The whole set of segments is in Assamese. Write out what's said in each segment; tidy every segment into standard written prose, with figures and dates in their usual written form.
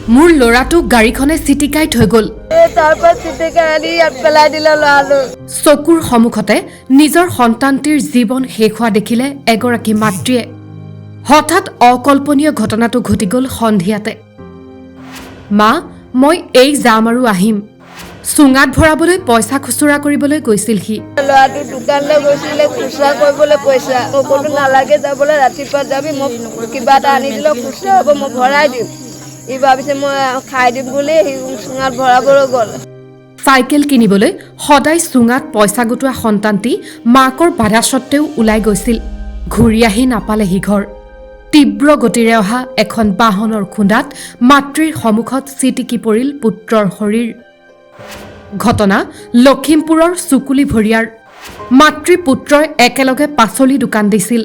মোৰ ল'ৰাটোক গাড়ীখনে চিটিকাই থৈ গ'ল। তাৰপৰা চিটিকাই আনি ইয়াত পেলাই দিলে ল'ৰাটো। চকুৰ সন্মুখতে নিজৰ সন্তানটিৰ জীৱন শেষ হোৱা দেখিলে এগৰাকী মাতৃয়ে। হঠাৎ অকল্পনীয় ঘটনাটো ঘটি গ'ল সন্ধিয়াতে। মা, মই এই যাম আৰু আহিম। চুঙাত ভৰাবলৈ পইচা খুচুৰা কৰিবলৈ গৈছিল সি। ল'ৰাটো দোকানলৈ গৈছিলে খুচুৰা কৰিবলৈ পইচা। মই ক'লো নালাগে যাবলৈ, ৰাতিপুৱা যাবি, মই কিবা এটা আনি দিলেও খুচুৰা হ'ব, মই ভৰাই দিম। ই ভাবিছে মই খাই দিম বুলি সি চুঙাত ভৰাবলৈ গ'ল। চাইকেল কিনিবলৈ সদায় চুঙাত পইচা গোটোৱা সন্তানটি মাকৰ বাধা স্বত্বেও ওলাই গৈছিল। ঘূৰি আহি নাপালেহি ঘৰ। তীব্ৰ গতিৰে অহা এখন বাহনৰ খুন্দাত মাতৃৰ সন্মুখত চিটিকি পৰিল পুত্ৰৰ শৰীৰ। ঘটনা লখিমপুৰৰ চুকুলি ভৰিয়াৰ। মাতৃ পুত্ৰই একেলগে পাচলি দোকান দিছিল।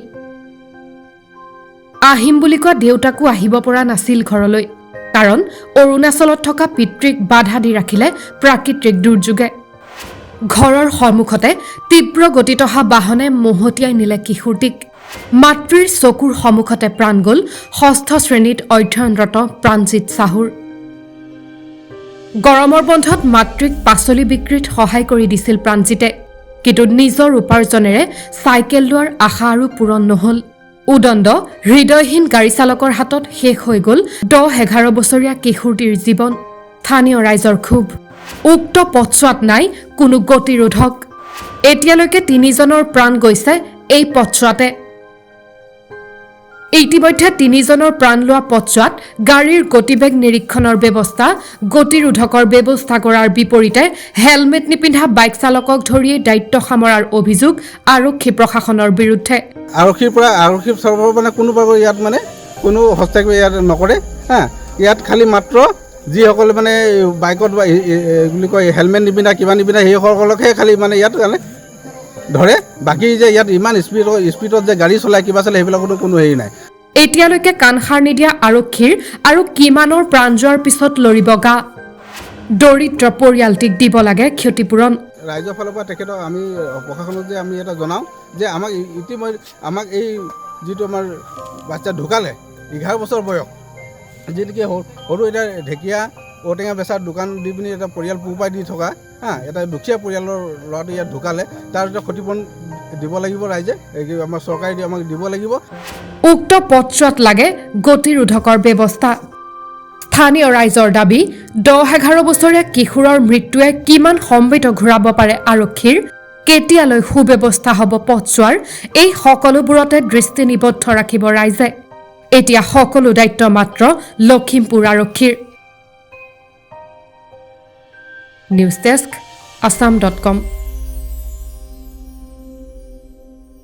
আহিম বুলি কোৱা দেউতাকো আহিব পৰা নাছিল ঘৰলৈ, কাৰণ অৰুণাচলত থকা পিতৃক বাধা দি ৰাখিলে প্ৰাকৃতিক দুৰ্যোগে। ঘৰৰ সন্মুখতে তীব্ৰ গতিত অহা বাহনে মহতিয়াই নিলে কিশোৰটিক। মাতৃৰ চকুৰ সন্মুখতে প্ৰাণ গ'ল ৬ষ্ঠ শ্ৰেণীত অধ্যয়নৰত প্ৰাণজিৎ চাহুৰ। গৰমৰ বন্ধত মাতৃক পাচলি বিক্ৰীত সহায় কৰি দিছিল প্ৰাণজিতে, কিন্তু নিজৰ উপাৰ্জনেৰে চাইকেল লোৱাৰ আশা আৰু পূৰণ নহ'ল। উদণ্ড হৃদয়হীন গাড়ী চালকৰ হাতত শেষ হৈ গ'ল ১০-১১ বছৰীয়া কিশোৰটিৰ জীৱন। স্থানীয় ৰাইজৰ ক্ষোভ। উক্ত পথছোৱাত নাই কোনো গতিৰোধক। এতিয়ালৈকে ৩জনৰ প্ৰাণ গৈছে এই পথছোৱাতে। ইতিমধ্যে ৩জনৰ প্ৰাণ লোৱা পথছোৱাত গাড়ীৰ গতিবেগ নিৰীক্ষণৰ ব্যৱস্থা, গতিৰোধকৰ ব্যৱস্থা কৰাৰ বিপৰীতে হেলমেট নিপিন্ধা বাইক চালকক ধৰিয়েই দায়িত্ব সামৰাৰ অভিযোগ আৰক্ষী প্ৰশাসনৰ বিৰুদ্ধে। আৰক্ষীৰ তৰফৰ মানে কোনোবাই ইয়াত মানে কোনো হস্তক্ষেপ ইয়াত নকৰে। ইয়াত খালি মাত্ৰ যিসকলে মানে বাইকত বুলি কয় হেলমেট নিপিন্ধা কিবা নিপিন্ধা সেইসকলকহে খালি মানে ইয়াত মানে ধৰে। বাকী যে ইয়াত ইমান স্পীডত যে গাড়ী চলায় কিবা চলায় সেইবিলাকতো কোনো হেৰি নাই। এতিয়ালৈকে কাণসাৰ নিদিয়া আৰক্ষীৰ আৰু কিমানৰ প্ৰাণ যোৱাৰ পিছত লৰিব গা। দৰিদ্ৰ পৰিয়ালটিক দিব লাগে ক্ষতিপূৰণ। ৰাইজৰ ফালৰ পৰা তেখেতক আমি প্ৰশাসনক যে আমি এটা জনাওঁ যে আমাক এই যিটো আমাৰ বাচ্চা ঢুকালে 11 বছৰ বয়স, যিটোকে সৰু এটা ঢেকীয়া ঔটেঙা বেচাৰ দোকান দি পিনি এটা পৰিয়াল পোহপাই দি থকা এটা দুখীয়া পৰিয়ালৰ ল'ৰাটো ইয়াত ঢুকালে, তাৰ এটা ক্ষতিপূৰণ দিব লাগিব ৰাইজে, আমাৰ চৰকাৰে আমাক দিব লাগিব। উক্ত পথছোৱাত লাগে গতিৰোধকৰ ব্যৱস্থা। স্থানীয় ৰাইজৰ দাবী, ১০-১১ বছৰীয়া কিশোৰৰ মৃত্যুৱে কিমান সম্বিত ঘূৰাব পাৰে আৰক্ষীৰ, কেতিয়ালৈ সুব্যৱস্থা হ'ব পথছোৱাৰ, এই সকলোবোৰতে দৃষ্টি নিবদ্ধ ৰাখিব ৰাইজে। এতিয়া সকলো দায়িত্ব মাত্ৰ লখিমপুৰ আৰক্ষীৰ। News desk, assam.com।